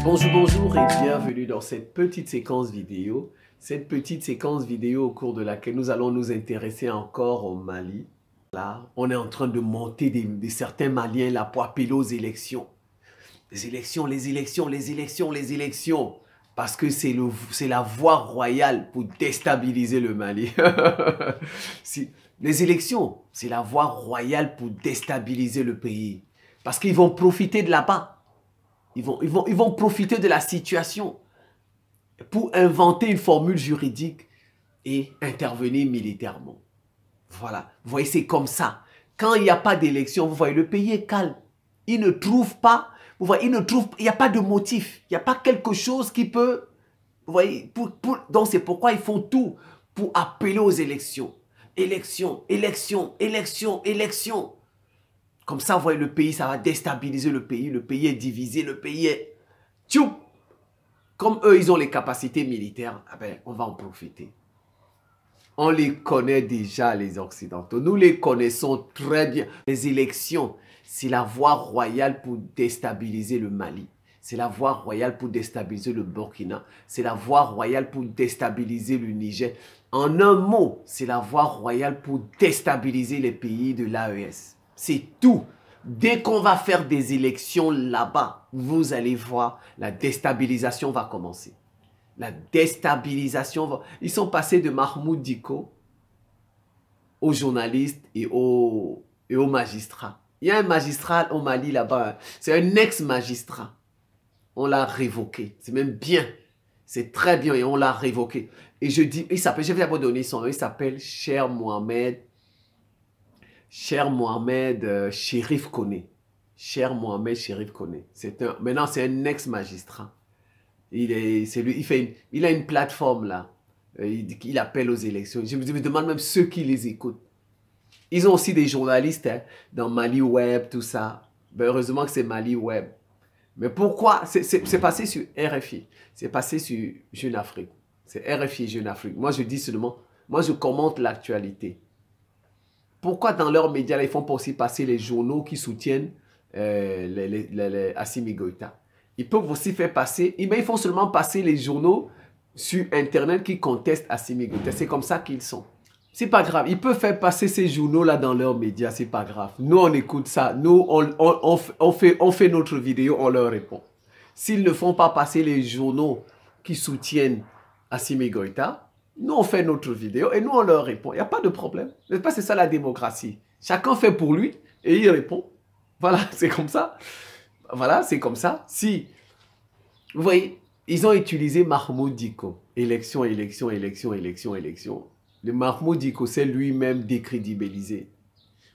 Bonjour, bonjour et bienvenue dans cette petite séquence vidéo. Cette petite séquence vidéo au cours de laquelle nous allons nous intéresser encore au Mali. Là, on est en train de monter certains Maliens là pour appeler aux élections. Les élections, les élections, les élections, les élections. Parce que c'est la voie royale pour déstabiliser le Mali. Les élections, c'est la voie royale pour déstabiliser le pays. Parce qu'ils vont profiter de là-bas. Ils vont profiter de la situation pour inventer une formule juridique et intervenir militairement. Voilà. Vous voyez, c'est comme ça. Quand il n'y a pas d'élection, vous voyez, le pays est calme. Il ne trouve pas, vous voyez, il n'y a pas de motif. Il n'y a pas quelque chose qui peut, vous voyez, donc c'est pourquoi ils font tout pour appeler aux élections. Élections, élections, élections, élections. Comme ça, vous voyez, le pays, ça va déstabiliser le pays est divisé, le pays est... Tchou! Comme eux, ils ont les capacités militaires, ah ben, on va en profiter. On les connaît déjà, les Occidentaux. Nous les connaissons très bien. Les élections, c'est la voie royale pour déstabiliser le Mali. C'est la voie royale pour déstabiliser le Burkina. C'est la voie royale pour déstabiliser le Niger. En un mot, c'est la voie royale pour déstabiliser les pays de l'AES. C'est tout. Dès qu'on va faire des élections là-bas, vous allez voir, la déstabilisation va commencer. La déstabilisation va... Ils sont passés de Mahmoud Dicko aux journalistes et aux magistrats. Il y a un magistrat au Mali là-bas, c'est un ex-magistrat. On l'a révoqué. C'est même bien. C'est très bien et on l'a révoqué. Et je dis, il s'appelle, je vais vous donner son nom, il s'appelle Cher Mohamed Chérif Koné. Cher Mohamed Chérif Koné. Maintenant, c'est un ex-magistrat. Il a une plateforme là. Il appelle aux élections. Je me demande même ceux qui les écoutent. Ils ont aussi des journalistes hein, dans Mali Web, tout ça. Ben, heureusement que c'est Mali Web. Mais pourquoi? C'est passé sur RFI. C'est passé sur Jeune Afrique. C'est RFI Jeune Afrique. Moi, je dis seulement, moi, je commente l'actualité. Pourquoi dans leurs médias, là, ils font pas aussi passer les journaux qui soutiennent Assimi Goïta? Ils peuvent aussi faire passer, mais ils font seulement passer les journaux sur Internet qui contestent Assimi Goïta. C'est comme ça qu'ils sont. C'est pas grave. Ils peuvent faire passer ces journaux-là dans leurs médias. C'est pas grave. Nous, on écoute ça. Nous, on fait notre vidéo, on leur répond. S'ils ne font pas passer les journaux qui soutiennent Assimi Goïta, nous, on fait notre vidéo et nous, on leur répond. Il n'y a pas de problème. N'est-ce pas? C'est ça la démocratie. Chacun fait pour lui et il répond. Voilà, c'est comme ça. Voilà, c'est comme ça. Si, vous voyez, ils ont utilisé Mahmoud Dicko. Élection, élection, élection, élection, élection. Le Mahmoud Dicko s'est lui-même décrédibilisé.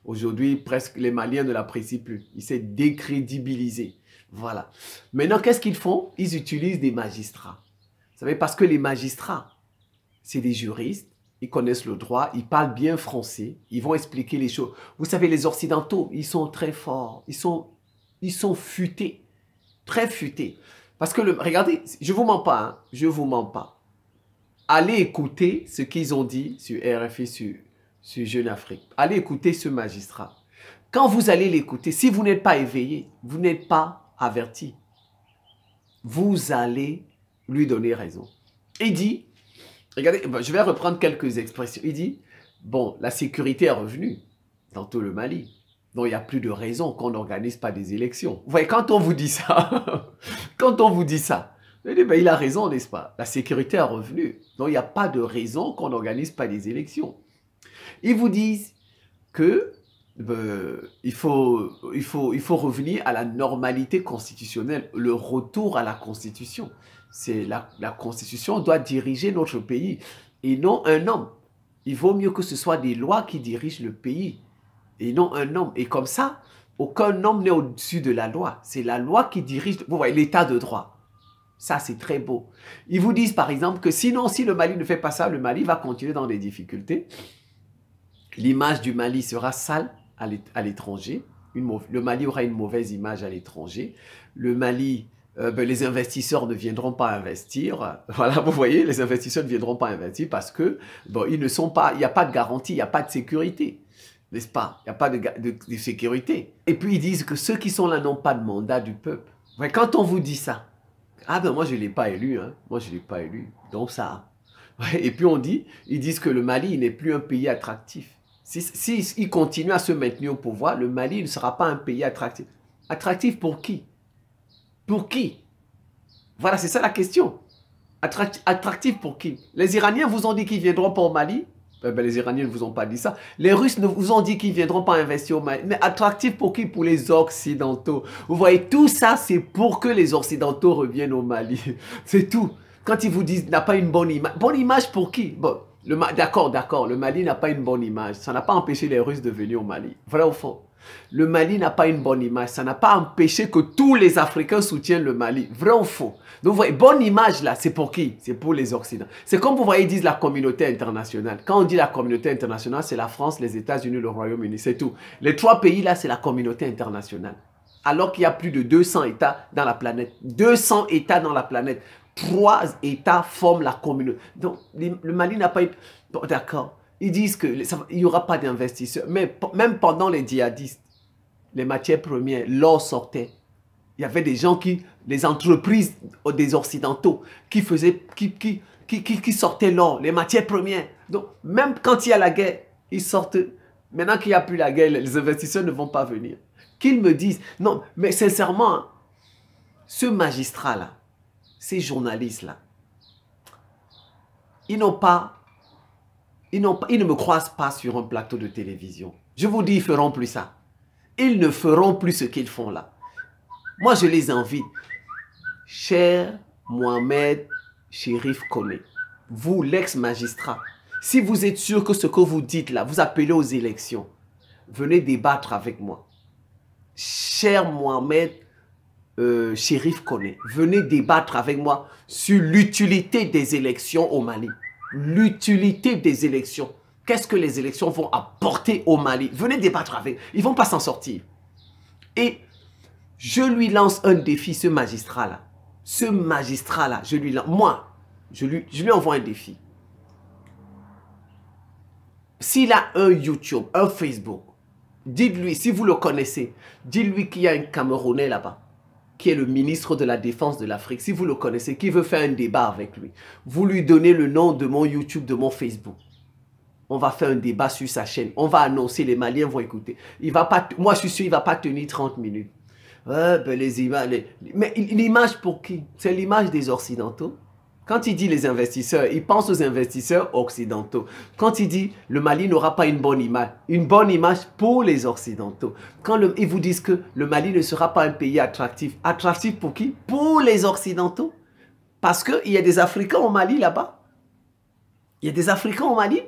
Aujourd'hui, presque les Maliens ne l'apprécient plus. Il s'est décrédibilisé. Voilà. Maintenant, qu'est-ce qu'ils font? Ils utilisent des magistrats. Vous savez, parce que les magistrats, c'est des juristes, ils connaissent le droit, ils parlent bien français, ils vont expliquer les choses. Vous savez, les Occidentaux, ils sont très forts, ils sont futés, très futés. Parce que, regardez, je ne vous mens pas, hein, je ne vous mens pas. Allez écouter ce qu'ils ont dit sur RFI, sur Jeune Afrique. Allez écouter ce magistrat. Quand vous allez l'écouter, si vous n'êtes pas éveillé, vous n'êtes pas averti, vous allez lui donner raison. Il dit... Regardez, je vais reprendre quelques expressions. Il dit, bon, la sécurité est revenue dans tout le Mali. Donc, il n'y a plus de raison qu'on n'organise pas des élections. Vous voyez, quand on vous dit ça, quand on vous dit ça, il dit, ben, il a raison, n'est-ce pas? La sécurité est revenue. Donc, il n'y a pas de raison qu'on n'organise pas des élections. Ils vous disent que il faut revenir à la normalité constitutionnelle, le retour à la Constitution. La Constitution doit diriger notre pays et non un homme. Il vaut mieux que ce soit des lois qui dirigent le pays et non un homme. Et comme ça, aucun homme n'est au-dessus de la loi. C'est la loi qui dirige, vous voyez, l'état de droit. Ça, c'est très beau. Ils vous disent par exemple que sinon, si le Mali ne fait pas ça, le Mali va continuer dans des difficultés. L'image du Mali sera sale à l'étranger. Le Mali aura une mauvaise image à l'étranger. Le Mali... les investisseurs ne viendront pas investir. Voilà, vous voyez, les investisseurs ne viendront pas investir parce que, bon, il n'y a pas de garantie, il n'y a pas de sécurité. N'est-ce pas? Il n'y a pas de sécurité. Et puis, ils disent que ceux qui sont là n'ont pas de mandat du peuple. Ouais, quand on vous dit ça, Ah ben moi je ne l'ai pas élu, hein. Moi je ne l'ai pas élu. Donc ça. Ouais, et puis on dit, ils disent que le Mali n'est plus un pays attractif. Si ils continuent à se maintenir au pouvoir, le Mali ne sera pas un pays attractif. Attractif pour qui? Pour qui? Voilà, c'est ça la question. Attractif pour qui? Les Iraniens vous ont dit qu'ils viendront pas au Mali? Les Iraniens ne vous ont pas dit ça. Les Russes ne vous ont dit qu'ils ne viendront pas investir au Mali. Mais attractif pour qui? Pour les Occidentaux. Vous voyez, tout ça, c'est pour que les Occidentaux reviennent au Mali. C'est tout. Quand ils vous disent n'a pas une bonne image. Bonne image pour qui? Bon, d'accord, le Mali n'a pas une bonne image. Ça n'a pas empêché les Russes de venir au Mali. Voilà au fond. Le Mali n'a pas une bonne image. Ça n'a pas empêché que tous les Africains soutiennent le Mali. Vrai ou faux? Donc, vous voyez, bonne image là, c'est pour qui? C'est pour les Occidentaux. C'est comme vous voyez, ils disent la communauté internationale. Quand on dit la communauté internationale, c'est la France, les États-Unis, le Royaume-Uni, c'est tout. Les trois pays là, c'est la communauté internationale. Alors qu'il y a plus de 200 États dans la planète. 200 États dans la planète. 3 États forment la communauté. Donc, le Mali n'a pas eu... Bon, d'accord. Ils disent qu'il n'y aura pas d'investisseurs. Mais même pendant les djihadistes, les matières premières, l'or sortait. Il y avait des gens les entreprises des Occidentaux qui sortaient l'or, les matières premières. Donc, même quand il y a la guerre, ils sortent. Maintenant qu'il n'y a plus la guerre, les investisseurs ne vont pas venir. Qu'ils me disent, non, mais sincèrement, ce magistrat-là, ces journalistes-là, ils ne me croisent pas sur un plateau de télévision. Je vous dis, ils ne feront plus ça. Ils ne feront plus ce qu'ils font là. Moi, je les invite. Cher Mohamed Chérif Koné, vous, l'ex-magistrat, si vous êtes sûr que ce que vous dites là, vous appelez aux élections, venez débattre avec moi. Cher Mohamed Chérif Koné, venez débattre avec moi sur l'utilité des élections au Mali. L'utilité des élections. Qu'est-ce que les élections vont apporter au Mali? Venez débattre avec. Ils ne vont pas s'en sortir. Et je lui lance un défi, ce magistrat-là. Ce magistrat-là, je lui lance. Moi, je lui envoie un défi. S'il a un YouTube, un Facebook, dites-lui, si vous le connaissez, dites-lui qu'il y a un Camerounais là-bas, qui est le ministre de la Défense de l'Afrique. Si vous le connaissez, qui veut faire un débat avec lui, vous lui donnez le nom de mon YouTube, de mon Facebook. On va faire un débat sur sa chaîne. On va annoncer, les Maliens vont écouter. Il va pas, moi, je suis sûr, il ne va pas tenir 30 minutes. Ben les images, mais l'image pour qui? C'est l'image des Occidentaux. Quand il dit les investisseurs, il pense aux investisseurs occidentaux. Quand il dit le Mali n'aura pas une bonne image pour les Occidentaux. Quand ils vous disent que le Mali ne sera pas un pays attractif. Attractif pour qui? Pour les Occidentaux. Parce qu'il y a des Africains au Mali là-bas. Il y a des Africains au Mali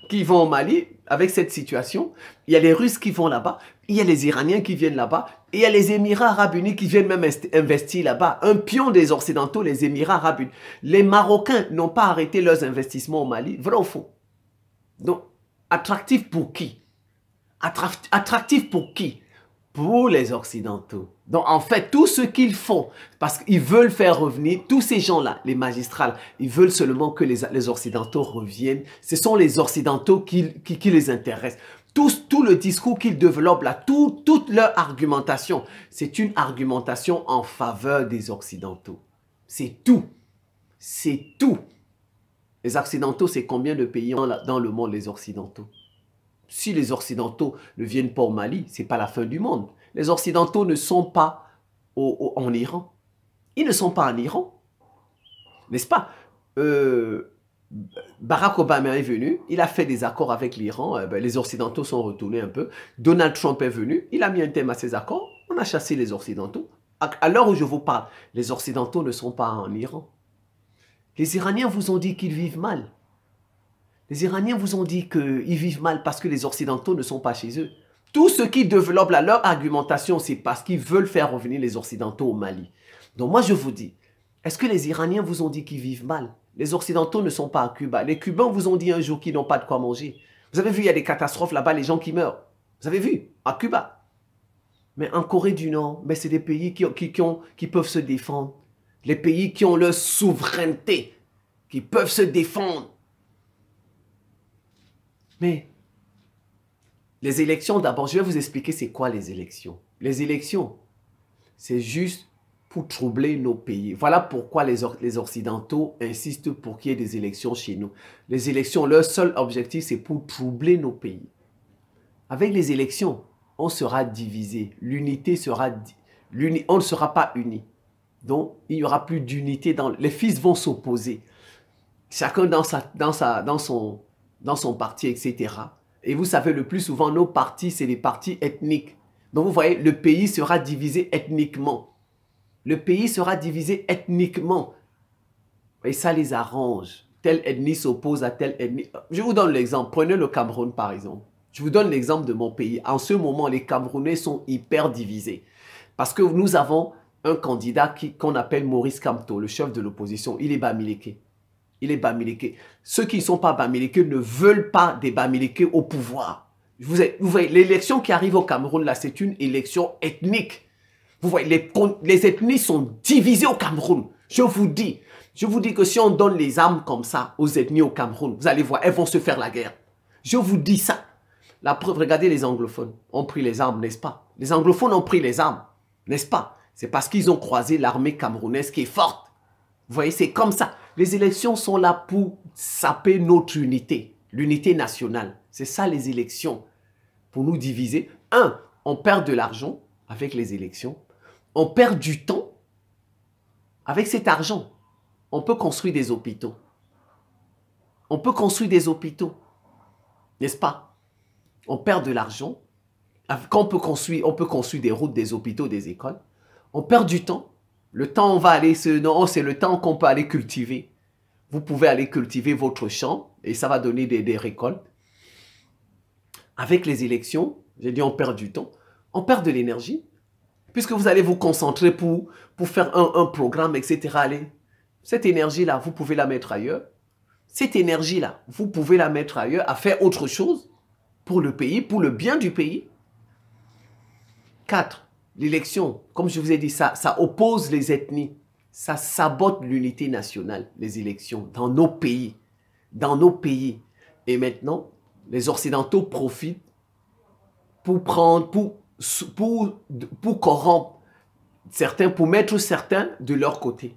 qui vont au Mali avec cette situation. Il y a les Russes qui vont là-bas. Il y a les Iraniens qui viennent là-bas. Et il y a les Émirats Arabes Unis qui viennent même investir là-bas. Un pion des Occidentaux, les Émirats Arabes Unis. Les Marocains n'ont pas arrêté leurs investissements au Mali. Vrai ou faux? Donc, attractif pour qui? Attractif pour qui? Pour les Occidentaux. Donc, en fait, tout ce qu'ils font, parce qu'ils veulent faire revenir tous ces gens-là, les magistrats, ils veulent seulement que les Occidentaux reviennent. Ce sont les Occidentaux qui les intéressent. Tout le discours qu'ils développent là, toute leur argumentation, c'est une argumentation en faveur des Occidentaux. C'est tout. C'est tout. Les Occidentaux, c'est combien de pays dans le monde, les Occidentaux? Si les Occidentaux ne viennent pas au Mali, ce n'est pas la fin du monde. Les Occidentaux ne sont pas en Iran. Ils ne sont pas en Iran. N'est-ce pas? Barack Obama est venu, il a fait des accords avec l'Iran, les Occidentaux sont retournés un peu. Donald Trump est venu, il a mis un terme à ces accords, on a chassé les Occidentaux. À l'heure où je vous parle, les Occidentaux ne sont pas en Iran. Les Iraniens vous ont dit qu'ils vivent mal. Les Iraniens vous ont dit qu'ils vivent mal parce que les Occidentaux ne sont pas chez eux. Tout ce qui développe là, leur argumentation, c'est parce qu'ils veulent faire revenir les Occidentaux au Mali. Donc moi je vous dis, est-ce que les Iraniens vous ont dit qu'ils vivent mal? Les Occidentaux ne sont pas à Cuba. Les Cubains vous ont dit un jour qu'ils n'ont pas de quoi manger. Vous avez vu, il y a des catastrophes là-bas, les gens qui meurent. Vous avez vu, à Cuba. Mais en Corée du Nord, c'est des pays qui peuvent se défendre. Les pays qui ont leur souveraineté, qui peuvent se défendre. Mais les élections, d'abord, je vais vous expliquer c'est quoi les élections. Les élections, c'est juste pour troubler nos pays. Voilà pourquoi les Occidentaux insistent pour qu'il y ait des élections chez nous. Les élections, leur seul objectif, c'est pour troubler nos pays. Avec les élections, on sera divisé. L'unité sera... on ne sera pas unis. Donc, il n'y aura plus d'unité. Les fils vont s'opposer. Chacun dans son parti, etc. Et vous savez, le plus souvent, nos partis, c'est des partis ethniques. Donc, vous voyez, le pays sera divisé ethniquement. Le pays sera divisé ethniquement. Et ça les arrange. Telle ethnie s'oppose à telle ethnie. Je vous donne l'exemple. Prenez le Cameroun, par exemple. Je vous donne l'exemple de mon pays. En ce moment, les Camerounais sont hyper divisés. Parce que nous avons un candidat qu'on appelle Maurice Kamto, le chef de l'opposition. Il est Bamileke. Il est Bamileke. Ceux qui ne sont pas Bamileke ne veulent pas des Bamileke au pouvoir. Vous voyez, l'élection qui arrive au Cameroun, là, c'est une élection ethnique. Vous voyez, les ethnies sont divisées au Cameroun. Je vous dis que si on donne les armes comme ça aux ethnies au Cameroun, vous allez voir, elles vont se faire la guerre. Je vous dis ça. La preuve, regardez, les anglophones ont pris les armes, n'est-ce pas? Les anglophones ont pris les armes, n'est-ce pas? C'est parce qu'ils ont croisé l'armée camerounaise qui est forte. Vous voyez, c'est comme ça. Les élections sont là pour saper notre unité, l'unité nationale. C'est ça les élections, pour nous diviser. On perd de l'argent avec les élections. On perd du temps. Avec cet argent, on peut construire des hôpitaux. On peut construire des hôpitaux, n'est-ce pas? On perd de l'argent. Quand on peut construire des routes, des hôpitaux, des écoles. On perd du temps. Le temps, on va aller... Non, c'est le temps qu'on peut aller cultiver. Vous pouvez aller cultiver votre champ et ça va donner des récoltes. Avec les élections, j'ai dit on perd du temps. On perd de l'énergie. Puisque vous allez vous concentrer pour faire un programme, etc. Allez, cette énergie-là, vous pouvez la mettre ailleurs. Cette énergie-là, vous pouvez la mettre ailleurs à faire autre chose pour le pays, pour le bien du pays. 4. L'élection, comme je vous ai dit, ça oppose les ethnies. Ça sabote l'unité nationale, les élections, dans nos pays. Dans nos pays. Et maintenant, les Occidentaux profitent pour corrompre certains, pour mettre certains de leur côté.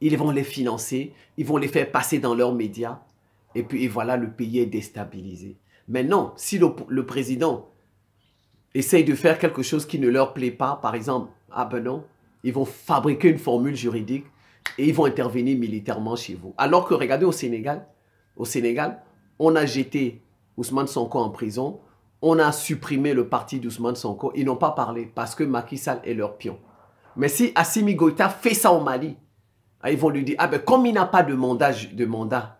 Ils vont les financer, ils vont les faire passer dans leurs médias. Et puis et voilà, le pays est déstabilisé. Maintenant, si le président essaye de faire quelque chose qui ne leur plaît pas, par exemple, ah ben non, ils vont fabriquer une formule juridique et ils vont intervenir militairement chez vous. Alors que, regardez, au Sénégal, on a jeté Ousmane Sonko en prison, on a supprimé le parti d'Ousmane Sonko, ils n'ont pas parlé parce que Macky Sall est leur pion. Mais si Assimi Goïta fait ça au Mali, ils vont lui dire, ah ben comme il n'a pas de mandat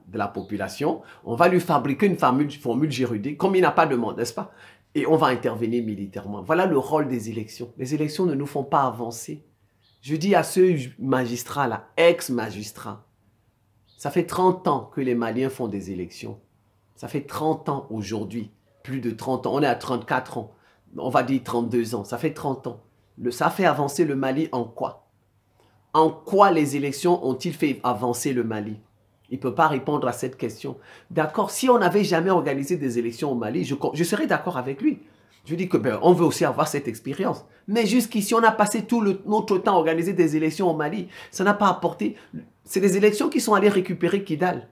de la population, on va lui fabriquer une formule juridique, comme il n'a pas de mandat, n'est-ce pas? Et on va intervenir militairement. Voilà le rôle des élections. Les élections ne nous font pas avancer. Je dis à ce magistrat-là, ex-magistrat, ça fait 30 ans que les Maliens font des élections. Ça fait 30 ans aujourd'hui, plus de 30 ans. On est à 34 ans, on va dire 32 ans. Ça fait 30 ans. Ça fait avancer le Mali en quoi? En quoi les élections ont-ils fait avancer le Mali? Il ne peut pas répondre à cette question. D'accord, si on n'avait jamais organisé des élections au Mali, je serais d'accord avec lui. Je dis que on veut aussi avoir cette expérience. Mais jusqu'ici, on a passé tout notre temps à organiser des élections au Mali. Ça n'a pas apporté... C'est des élections qui sont allées récupérer Kidal.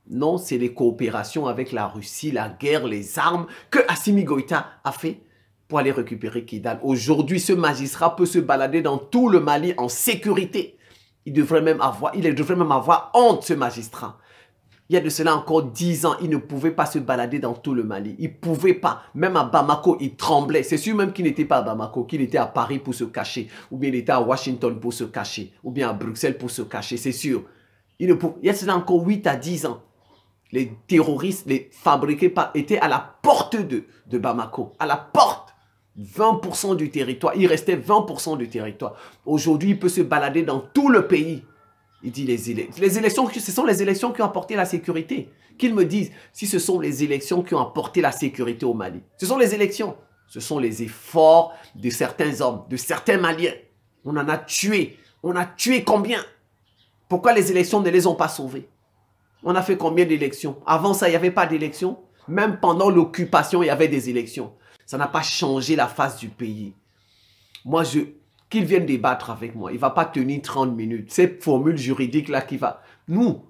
Non, c'est les coopérations avec la Russie, la guerre, les armes que Assimi Goïta a fait pour aller récupérer Kidal. Aujourd'hui, ce magistrat peut se balader dans tout le Mali en sécurité. Il devrait même avoir honte, ce magistrat. Il y a de cela encore 10 ans, il ne pouvait pas se balader dans tout le Mali. Il ne pouvait pas. Même à Bamako, il tremblait. C'est sûr même qu'il n'était pas à Bamako, qu'il était à Paris pour se cacher. Ou bien il était à Washington pour se cacher. Ou bien à Bruxelles pour se cacher, c'est sûr. Il y a de cela encore 8 à 10 ans. Les terroristes, les fabriqués étaient à la porte de Bamako. À la porte. 20% du territoire. Il restait 20% du territoire. Aujourd'hui, il peut se balader dans tout le pays. Il dit les élections, ce sont les élections qui ont apporté la sécurité. Qu'ils me disent si ce sont les élections qui ont apporté la sécurité au Mali. Ce sont les élections. Ce sont les efforts de certains hommes, de certains Maliens. On en a tué. On a tué combien? Pourquoi les élections ne les ont pas sauvés? On a fait combien d'élections? Avant ça, il n'y avait pas d'élections. Même pendant l'occupation, il y avait des élections. Ça n'a pas changé la face du pays. Moi, Qu'il vienne débattre avec moi. Il ne va pas tenir 30 minutes. Cette formule juridique-là qui va... Nous,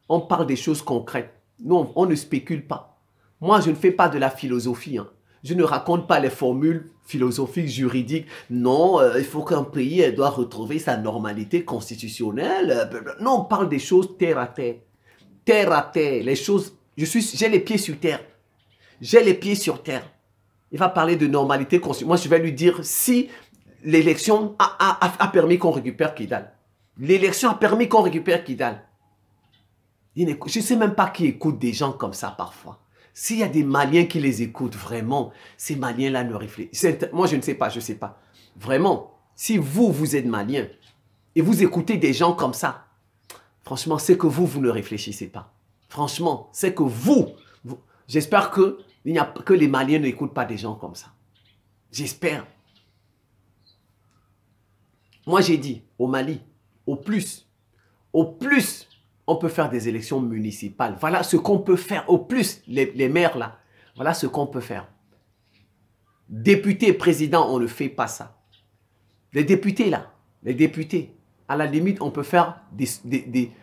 on parle des choses concrètes. Nous, on ne spécule pas. Moi, je ne fais pas de la philosophie. Hein. Je ne raconte pas les formules philosophiques, juridiques. Non, il faut qu'un pays doit retrouver sa normalité constitutionnelle. Non, on parle des choses terre à terre. Terre à terre. Les choses... J'ai les pieds sur terre. J'ai les pieds sur terre. Il va parler de normalité constitutionnelle. Moi, je vais lui dire si l'élection a permis qu'on récupère Kidal. L'élection a permis qu'on récupère Kidal. Je ne sais même pas qui écoute des gens comme ça parfois. S'il y a des Maliens qui les écoutent vraiment, ces Maliens-là ne réfléchissent. Moi, je ne sais pas, je ne sais pas. Vraiment, si vous êtes Malien et vous écoutez des gens comme ça, franchement, c'est que vous ne réfléchissez pas. Franchement, c'est que j'espère que les Maliens n'écoutent pas des gens comme ça. J'espère. Moi, j'ai dit, au Mali, au plus, on peut faire des élections municipales. Voilà ce qu'on peut faire. Au plus, les maires là, voilà ce qu'on peut faire. Députés, présidents, on ne fait pas ça. Les députés là, les députés, à la limite, on peut faire des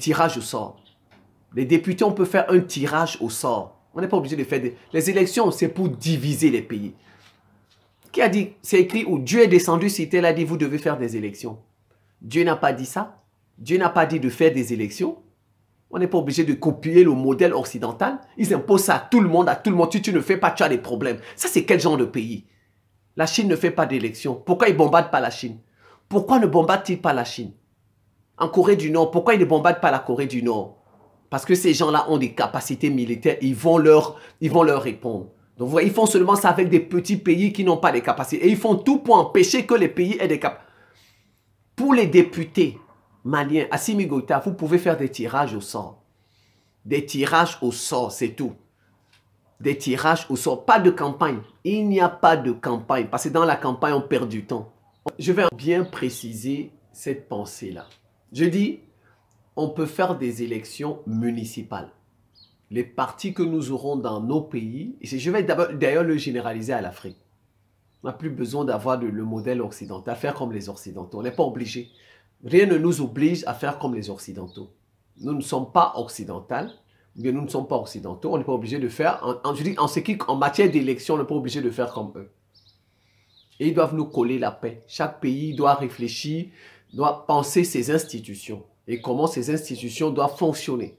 tirages au sort. Les députés, on peut faire un tirage au sort. On n'est pas obligé de faire Les élections, c'est pour diviser les pays. Qui a dit, c'est écrit où Dieu est descendu sur terre, il a dit, vous devez faire des élections. Dieu n'a pas dit ça. Dieu n'a pas dit de faire des élections. On n'est pas obligé de copier le modèle occidental. Ils imposent ça à tout le monde, Si tu ne fais pas, tu as des problèmes. Ça, c'est quel genre de pays? La Chine ne fait pas d'élections. Pourquoi ils ne bombardent pas la Chine? Pourquoi ne bombardent-ils pas la Chine? En Corée du Nord, pourquoi ils ne bombardent pas la Corée du Nord? Parce que ces gens-là ont des capacités militaires. Ils vont leur répondre. Donc, vous voyez, ils font seulement ça avec des petits pays qui n'ont pas de capacités. Et ils font tout pour empêcher que les pays aient des capacités. Pour les députés maliens, Assimi Goïta, vous pouvez faire des tirages au sort. Des tirages au sort, c'est tout. Des tirages au sort. Pas de campagne. Il n'y a pas de campagne. Parce que dans la campagne, on perd du temps. Je vais bien préciser cette pensée-là. Je dis, on peut faire des élections municipales. Les partis que nous aurons dans nos pays, et je vais d'ailleurs le généraliser à l'Afrique. On n'a plus besoin d'avoir le modèle occidental, faire comme les Occidentaux. On n'est pas obligé. Rien ne nous oblige à faire comme les Occidentaux. Nous ne sommes pas occidentaux, mais nous ne sommes pas occidentaux. On n'est pas obligé de faire, en matière d'élection, on n'est pas obligé de faire comme eux. Et ils doivent nous coller la paix. Chaque pays doit réfléchir, doit penser ses institutions et comment ces institutions doivent fonctionner.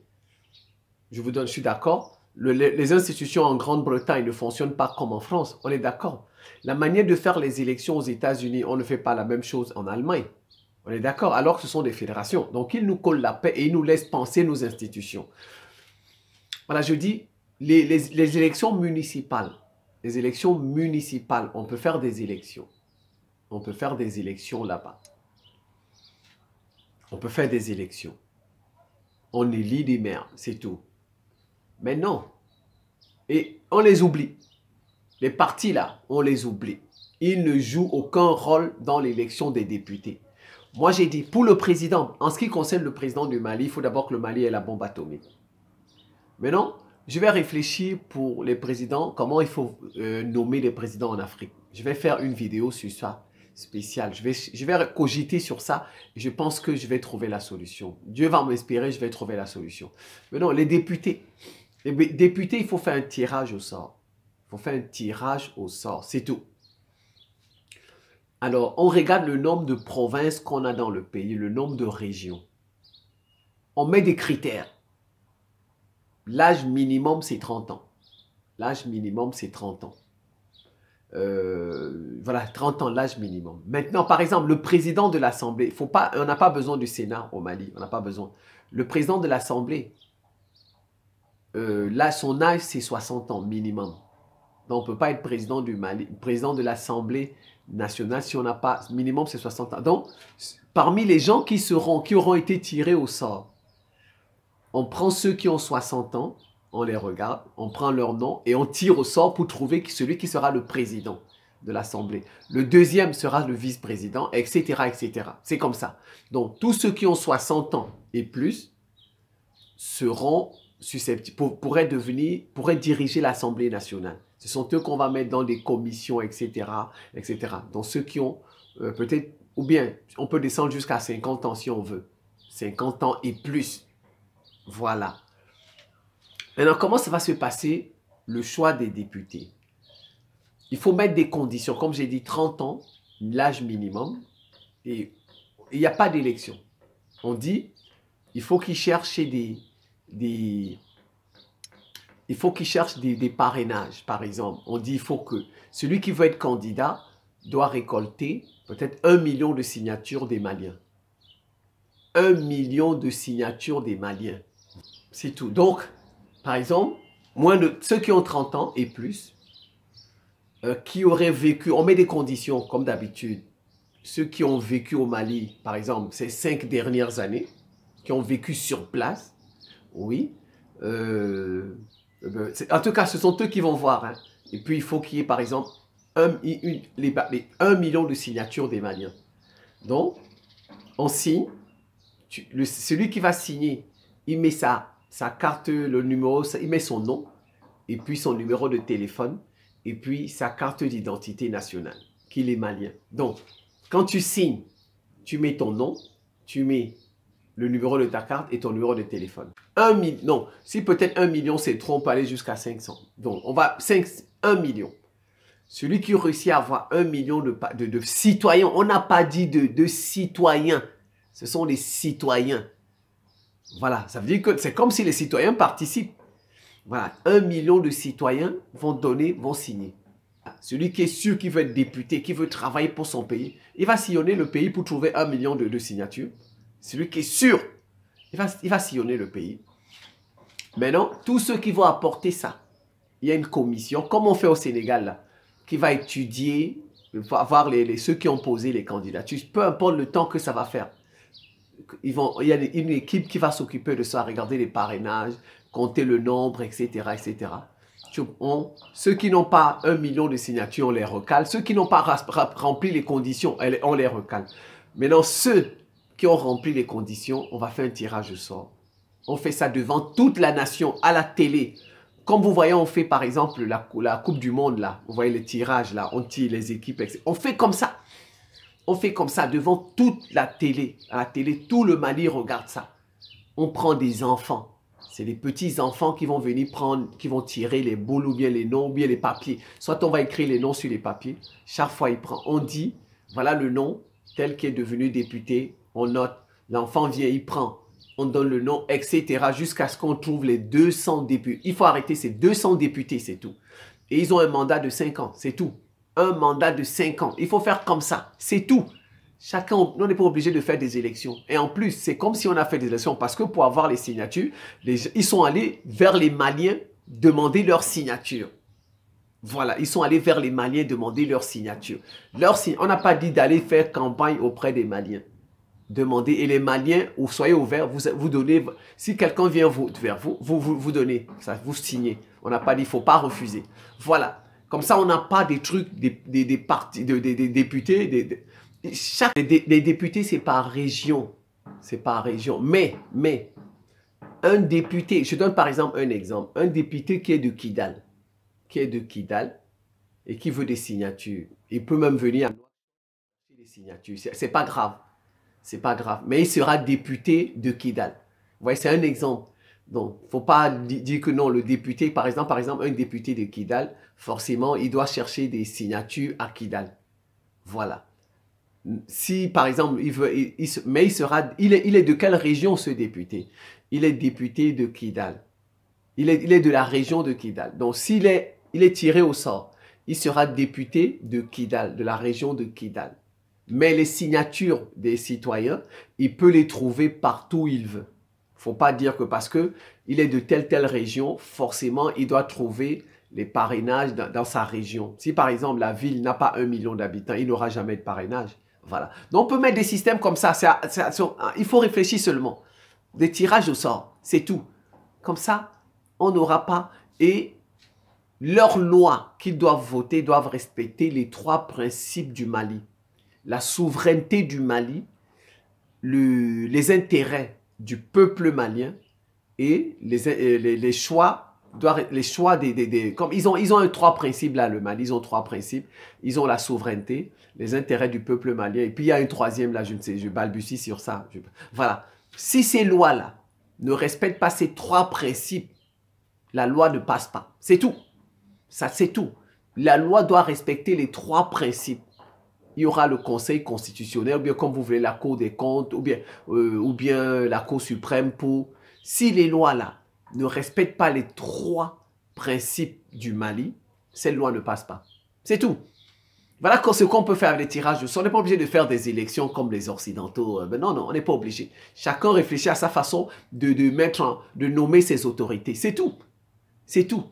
Je suis d'accord. Les institutions en Grande-Bretagne ne fonctionnent pas comme en France. On est d'accord. La manière de faire les élections aux États-Unis, on ne fait pas la même chose en Allemagne. On est d'accord, alors que ce sont des fédérations. Donc, ils nous collent la paix et ils nous laissent penser nos institutions. Voilà, je dis, les élections municipales. Les élections municipales, on peut faire des élections. On peut faire des élections là-bas. On peut faire des élections. On élit des maires, c'est tout. Mais non. Et on les oublie. Les partis là, on les oublie. Ils ne jouent aucun rôle dans l'élection des députés. Moi, j'ai dit, pour le président, en ce qui concerne le président du Mali, il faut d'abord que le Mali ait la bombe atomique. Maintenant, je vais réfléchir pour les présidents, comment il faut nommer les présidents en Afrique. Je vais faire une vidéo sur ça, spéciale. Je vais cogiter sur ça et je pense que je vais trouver la solution. Dieu va m'inspirer, je vais trouver la solution. Maintenant, les députés, il faut faire un tirage au sort. Il faut faire un tirage au sort, c'est tout. Alors, on regarde le nombre de provinces qu'on a dans le pays, le nombre de régions. On met des critères. L'âge minimum, c'est 30 ans. L'âge minimum, c'est 30 ans. Voilà, 30 ans, l'âge minimum. Maintenant, par exemple, le président de l'Assemblée, on n'a pas besoin du Sénat au Mali, on n'a pas besoin. Le président de l'Assemblée, là, son âge, c'est 60 ans minimum. Donc, on ne peut pas être président du Mali, président de l'Assemblée nationale si on n'a pas, minimum, c'est 60 ans. Donc, parmi les gens qui auront été tirés au sort, on prend ceux qui ont 60 ans, on les regarde, on prend leur nom et on tire au sort pour trouver celui qui sera le président de l'Assemblée. Le deuxième sera le vice-président, etc., etc. C'est comme ça. Donc, tous ceux qui ont 60 ans et plus seront pourraient diriger l'Assemblée nationale. Ce sont eux qu'on va mettre dans des commissions, etc. etc. Donc ceux qui ont peut-être, ou bien on peut descendre jusqu'à 50 ans si on veut. 50 ans et plus. Voilà. Maintenant, comment ça va se passer le choix des députés? Il faut mettre des conditions. Comme j'ai dit, 30 ans, l'âge minimum. Et il n'y a pas d'élection. On dit, il faut qu'ils cherchent des parrainages, par exemple. On dit, il faut que celui qui veut être candidat doit récolter peut-être 1 million de signatures des Maliens. 1 million de signatures des Maliens. C'est tout. Donc, par exemple, ceux qui ont 30 ans et plus, qui auraient vécu, on met des conditions comme d'habitude. Ceux qui ont vécu au Mali, par exemple, ces 5 dernières années, qui ont vécu sur place, oui. En tout cas, ce sont eux qui vont voir. Hein. Et puis, il faut qu'il y ait, par exemple, 1 million de signatures des Maliens. Donc, on signe. Celui qui va signer, il met sa carte, le numéro, il met son nom, et puis son numéro de téléphone, et puis sa carte d'identité nationale, qu'il est malien. Donc, quand tu signes, tu mets ton nom, tu mets le numéro de ta carte et ton numéro de téléphone. Non, si peut-être 1 million c'est trop, on peut aller jusqu'à 500. Donc, on va 1 million. Celui qui réussit à avoir 1 million de citoyens, on n'a pas dit de citoyens, ce sont les citoyens. Voilà, ça veut dire que c'est comme si les citoyens participent. Voilà, 1 million de citoyens vont signer. Celui qui est sûr qu'il veut être député, qui veut travailler pour son pays, il va sillonner le pays pour trouver 1 million de signatures. Celui qui est sûr, il va sillonner le pays. Maintenant, tous ceux qui vont apporter ça, il y a une commission, comme on fait au Sénégal, là, qui va étudier, va voir ceux qui ont posé les candidatures, peu importe le temps que ça va faire. Il y a une équipe qui va s'occuper de ça, regarder les parrainages, compter le nombre, etc. etc. Ceux qui n'ont pas 1 million de signatures, on les recale. Ceux qui n'ont pas rempli les conditions, on les recale. Maintenant, ceux qui ont rempli les conditions, on va faire un tirage au sort. On fait ça devant toute la nation, à la télé. Comme vous voyez, on fait par exemple la Coupe du Monde, là. Vous voyez les tirages, là. On tire les équipes, etc. On fait comme ça. On fait comme ça devant toute la télé. À la télé, tout le Mali regarde ça. On prend des enfants. C'est les petits enfants qui vont venir qui vont tirer les boules ou bien les noms ou bien les papiers. Soit on va écrire les noms sur les papiers. Chaque fois, on dit, voilà le nom tel qu'il est devenu député. On note. L'enfant vient, il prend. On donne le nom, etc. jusqu'à ce qu'on trouve les 200 députés. Il faut arrêter ces 200 députés, c'est tout. Et ils ont un mandat de 5 ans, c'est tout. Un mandat de 5 ans. Il faut faire comme ça, c'est tout. Chacun, on n'est pas obligé de faire des élections. Et en plus, c'est comme si on a fait des élections parce que pour avoir les signatures, ils sont allés vers les Maliens demander leur signature. Voilà, ils sont allés vers les Maliens demander leur signature. On n'a pas dit d'aller faire campagne auprès des Maliens. Demandez, et les Maliens, soyez ouverts, vous donnez, si quelqu'un vient vers vous, vous donnez, ça, vous signez. On n'a pas dit, il ne faut pas refuser. Voilà. Comme ça, on n'a pas des trucs, des députés. Les députés, c'est par région. C'est par région. Mais, un député, je donne par exemple un exemple. Un député qui est de Kidal, et qui veut des signatures, il peut même venir à des signatures. C'est pas grave. C'est pas grave. Mais il sera député de Kidal. Vous voyez, c'est un exemple. Donc, il ne faut pas dire que non, le député, par exemple, un député de Kidal, forcément, il doit chercher des signatures à Kidal. Voilà. Si, par exemple, il est de quelle région, ce député? Il est député de Kidal. Il est de la région de Kidal. Donc, il est tiré au sort, il sera député de Kidal, de la région de Kidal. Mais les signatures des citoyens, il peut les trouver partout où il veut. Il ne faut pas dire que parce qu'il est de telle région, forcément, il doit trouver les parrainages dans sa région. Si par exemple, la ville n'a pas 1 million d'habitants, il n'aura jamais de parrainage. Voilà. Donc, on peut mettre des systèmes comme ça. Il faut réfléchir seulement. Des tirages au sort, c'est tout. Comme ça, on n'aura pas... Et leurs lois qu'ils doivent voter doivent respecter les 3 principes du Mali. La souveraineté du Mali, les intérêts du peuple malien et les choix, comme ils ont trois principes là, le Mali, ils ont trois principes. Ils ont la souveraineté, les intérêts du peuple malien, et puis il y a une troisième là, je ne sais, je balbutie sur ça. Voilà. Si ces lois-là ne respectent pas ces trois principes, la loi ne passe pas. C'est tout. Ça, c'est tout. La loi doit respecter les trois principes. Il y aura le Conseil constitutionnel, ou bien comme vous voulez, la Cour des comptes, ou bien la Cour suprême pour... Si les lois-là ne respectent pas les trois principes du Mali, cette loi ne passe pas. C'est tout. Voilà ce qu'on peut faire avec les tirages de sort. On n'est pas obligé de faire des élections comme les Occidentaux. Non, non, on n'est pas obligé. Chacun réfléchit à sa façon de nommer ses autorités. C'est tout. C'est tout.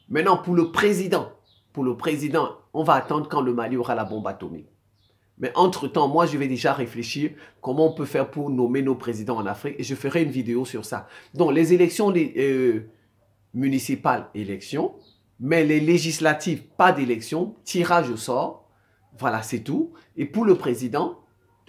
Maintenant, pour le président, on va attendre quand le Mali aura la bombe atomique. Mais entre-temps, moi, je vais déjà réfléchir comment on peut faire pour nommer nos présidents en Afrique. Et je ferai une vidéo sur ça. Donc, les élections municipales, élections. Mais les législatives, pas d'élections. Tirage au sort. Voilà, c'est tout. Et pour le président,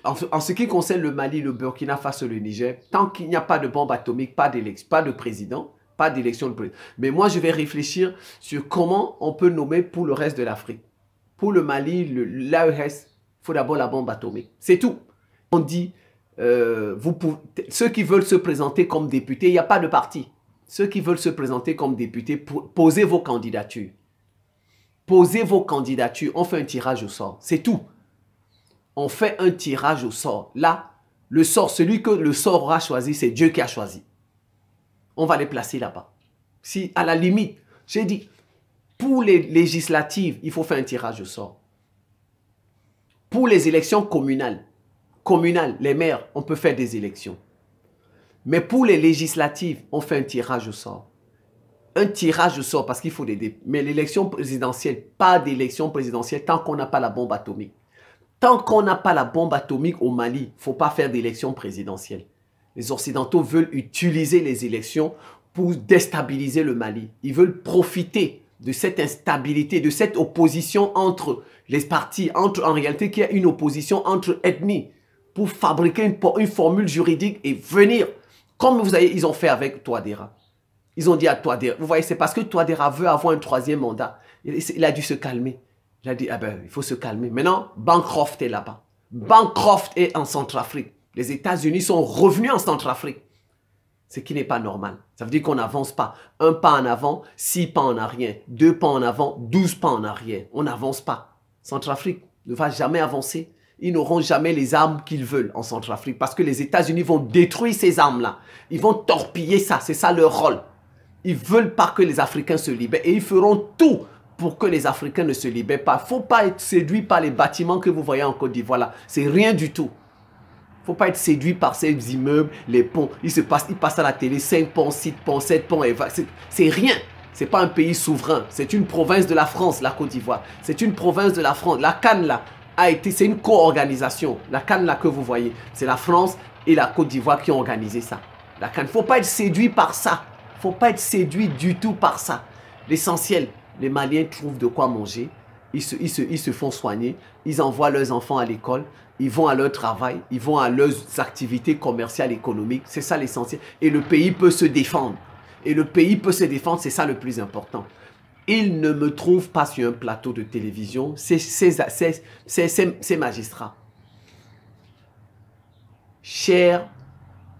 en ce qui concerne le Mali, le Burkina Faso, le Niger, tant qu'il n'y a pas de bombe atomique, pas d'élection, pas de président, pas d'élection de président. Mais moi, je vais réfléchir sur comment on peut nommer pour le reste de l'Afrique. Pour le Mali, l'AES, il faut d'abord la bombe atomique. C'est tout. On dit, ceux qui veulent se présenter comme députés, il n'y a pas de parti. Ceux qui veulent se présenter comme députés, posez vos candidatures. Posez vos candidatures. On fait un tirage au sort. C'est tout. On fait un tirage au sort. Là, le sort, celui que le sort aura choisi, c'est Dieu qui a choisi. On va les placer là-bas. Si, à la limite, j'ai dit, pour les législatives, il faut faire un tirage au sort. Pour les élections communales, les maires, on peut faire des élections. Mais pour les législatives, on fait un tirage au sort. Un tirage au sort parce qu'il faut des... Mais l'élection présidentielle, pas d'élection présidentielle tant qu'on n'a pas la bombe atomique. Tant qu'on n'a pas la bombe atomique au Mali, il ne faut pas faire d'élection présidentielle. Les Occidentaux veulent utiliser les élections pour déstabiliser le Mali. Ils veulent profiter de cette instabilité, de cette opposition entre les partis, en réalité qu'il y a une opposition entre ethnies, pour fabriquer une formule juridique et venir, comme vous voyez, ils ont fait avec Touadéra. Ils ont dit à Touadéra, vous voyez, c'est parce que Touadéra veut avoir un troisième mandat. Il a dû se calmer. Il a dit, ah ben, il faut se calmer. Maintenant, Bancroft est là-bas. Bancroft est en Centrafrique. Les États-Unis sont revenus en Centrafrique. Ce qui n'est pas normal. Ça veut dire qu'on n'avance pas. Un pas en avant, 6 pas en arrière. 2 pas en avant, 12 pas en arrière. On n'avance pas. Centrafrique ne va jamais avancer. Ils n'auront jamais les armes qu'ils veulent en Centrafrique parce que les États-Unis vont détruire ces armes-là. Ils vont torpiller ça. C'est ça leur rôle. Ils ne veulent pas que les Africains se libèrent. Et ils feront tout pour que les Africains ne se libèrent pas. Il ne faut pas être séduit par les bâtiments que vous voyez en Côte d'Ivoire là. C'est rien du tout. Il ne faut pas être séduit par ces immeubles, les ponts. Ils passent à la télé 5 ponts, 6 ponts, 7 ponts. C'est rien. Ce n'est pas un pays souverain. C'est une province de la France, la Côte d'Ivoire. C'est une province de la France. La CAN là c'est une co-organisation. La CAN là que vous voyez, c'est la France et la Côte d'Ivoire qui ont organisé ça. La CAN. Il ne faut pas être séduit par ça. Il ne faut pas être séduit du tout par ça. L'essentiel, les Maliens trouvent de quoi manger. Ils se font soigner. Ils envoient leurs enfants à l'école. Ils vont à leur travail. Ils vont à leurs activités commerciales, économiques. C'est ça l'essentiel. Et le pays peut se défendre. Et le pays peut se défendre. C'est ça le plus important. Ils ne me trouvent pas sur un plateau de télévision. Ces magistrats. Cher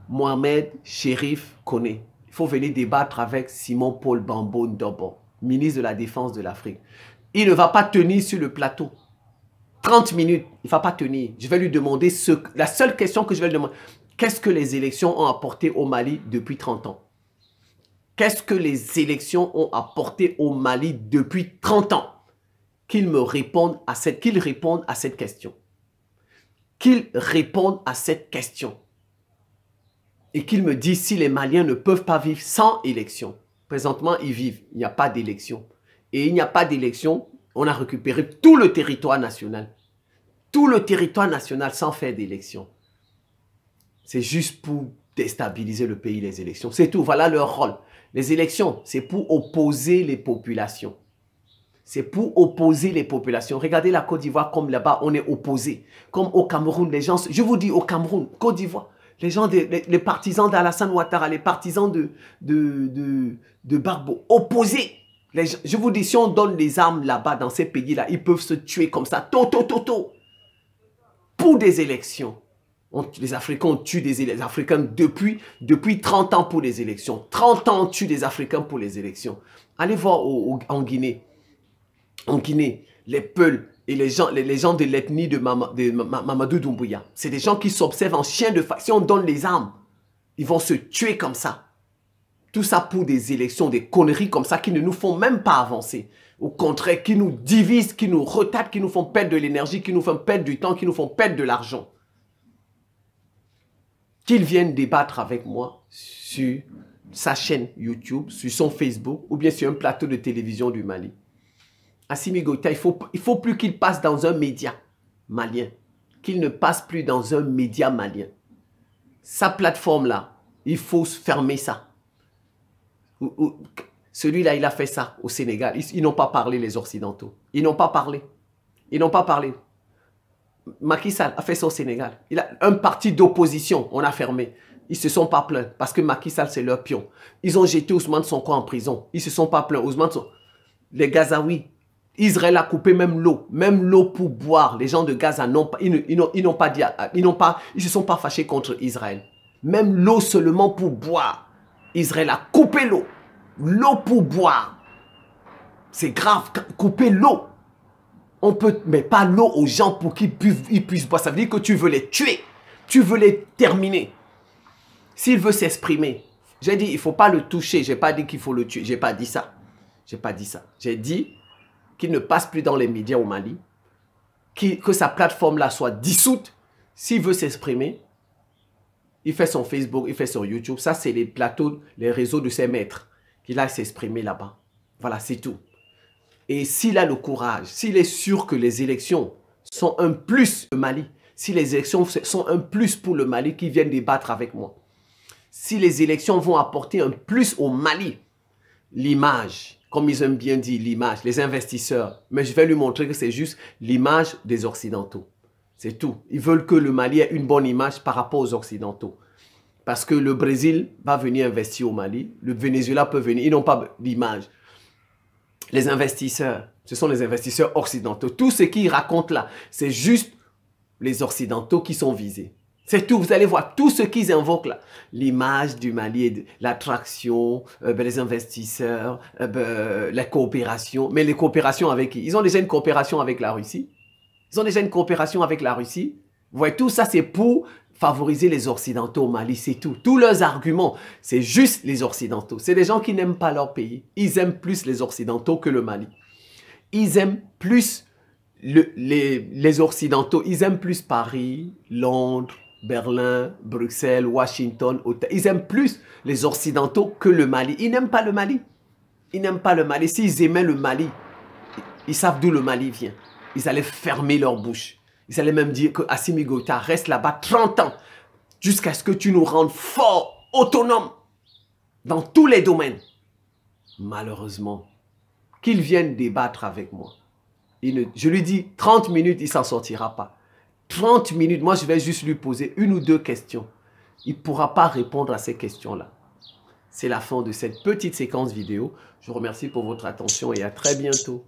Mohamed Chérif Koné. Il faut venir débattre avec Simon-Paul Bambo Ndobo, ministre de la Défense de l'Afrique. Il ne va pas tenir sur le plateau. 30 minutes, il ne va pas tenir. Je vais lui demander, la seule question que je vais lui demander, qu'est-ce que les élections ont apporté au Mali depuis 30 ans? Qu'est-ce que les élections ont apporté au Mali depuis 30 ans? Qu'il réponde à cette question. Qu'il réponde à cette question. Et qu'il me dise si les Maliens ne peuvent pas vivre sans élection. Présentement, ils vivent. Il n'y a pas d'élection. Et il n'y a pas d'élection. On a récupéré tout le territoire national. Tout le territoire national sans faire d'élection. C'est juste pour déstabiliser le pays, les élections. C'est tout. Voilà leur rôle. Les élections, c'est pour opposer les populations. C'est pour opposer les populations. Regardez la Côte d'Ivoire comme là-bas, on est opposé. Comme au Cameroun, les gens... Je vous dis, au Cameroun, Côte d'Ivoire, les partisans d'Alassane Ouattara, les partisans de Gbagbo, opposés. Je vous dis, si on donne les armes là-bas, dans ces pays-là, ils peuvent se tuer comme ça, pour des élections. Les Africains tuent les Africains depuis 30 ans pour les élections. 30 ans, on tue des Africains pour les élections. Allez voir en Guinée. En Guinée, les Peuls et les gens de l'ethnie de Mamadou Doumbouya, c'est des gens qui s'observent en chiens de faille. Si on donne les armes, ils vont se tuer comme ça. Tout ça pour des élections, des conneries comme ça qui ne nous font même pas avancer. Au contraire, qui nous divisent, qui nous retardent, qui nous font perdre de l'énergie, qui nous font perdre du temps, qui nous font perdre de l'argent. Qu'ils viennent débattre avec moi sur sa chaîne YouTube, sur son Facebook ou bien sur un plateau de télévision du Mali. Assimi Goïta, il faut plus qu'il passe dans un média malien. Qu'il ne passe plus dans un média malien. Sa plateforme-là, il faut fermer ça. Celui-là, il a fait ça au Sénégal. Ils n'ont pas parlé, les Occidentaux. Ils n'ont pas parlé. Ils n'ont pas parlé. Macky Sall a fait ça au Sénégal. Il a un parti d'opposition, on a fermé. Ils ne se sont pas plaints parce que Macky Sall, c'est leur pion. Ils ont jeté Ousmane Sonko en prison. Ils ne se sont pas plaints. Ousmane Sonko, les Gazaouis, Israël a coupé même l'eau pour boire. Les gens de Gaza n'ont pas, ils n'ont pas dit, ils se sont pas fâchés contre Israël. Même l'eau seulement pour boire. Israël a coupé l'eau. L'eau pour boire. C'est grave, couper l'eau. On peut, mais pas l'eau aux gens pour qu'ils puissent boire. Ça veut dire que tu veux les tuer. Tu veux les terminer. S'il veut s'exprimer, j'ai dit, il ne faut pas le toucher. Je n'ai pas dit qu'il faut le tuer. Je n'ai pas dit ça. Je n'ai pas dit ça. J'ai dit qu'il ne passe plus dans les médias au Mali. Que sa plateforme-là soit dissoute. S'il veut s'exprimer, il fait son Facebook, il fait son YouTube. Ça, c'est les plateaux, les réseaux de ses maîtres qu'il a s'exprimer là-bas. Voilà, c'est tout. Et s'il a le courage, s'il est sûr que les élections sont un plus pour le Mali, si les élections sont un plus pour le Mali qui viennent débattre avec moi, si les élections vont apporter un plus au Mali, l'image, comme ils aiment bien dire, l'image, les investisseurs, mais je vais lui montrer que c'est juste l'image des Occidentaux. C'est tout. Ils veulent que le Mali ait une bonne image par rapport aux Occidentaux. Parce que le Brésil va venir investir au Mali, le Venezuela peut venir, ils n'ont pas d'image. Les investisseurs, ce sont les investisseurs occidentaux. Tout ce qu'ils racontent là, c'est juste les Occidentaux qui sont visés. C'est tout, vous allez voir, tout ce qu'ils invoquent là. L'image du Mali, l'attraction, les investisseurs, la coopération. Mais les coopérations avec qui? Ils ont déjà une coopération avec la Russie. Ils ont déjà une coopération avec la Russie. Vous voyez, tout ça c'est pour favoriser les Occidentaux au Mali, c'est tout. Tous leurs arguments, c'est juste les Occidentaux. C'est des gens qui n'aiment pas leur pays. Ils aiment plus les Occidentaux que le Mali. Ils aiment plus les Occidentaux. Ils aiment plus Paris, Londres, Berlin, Bruxelles, Washington. Ils aiment plus les Occidentaux que le Mali. Ils n'aiment pas le Mali. Ils n'aiment pas le Mali. S'ils aimaient le Mali, ils savent d'où le Mali vient. Ils allaient fermer leur bouche. Ils allaient même dire que Assimi Goïta reste là-bas 30 ans jusqu'à ce que tu nous rendes forts, autonomes dans tous les domaines. Malheureusement, qu'ils viennent débattre avec moi. Je lui dis 30 minutes, il ne s'en sortira pas. 30 minutes, moi je vais juste lui poser une ou deux questions. Il ne pourra pas répondre à ces questions-là. C'est la fin de cette petite séquence vidéo. Je vous remercie pour votre attention et à très bientôt.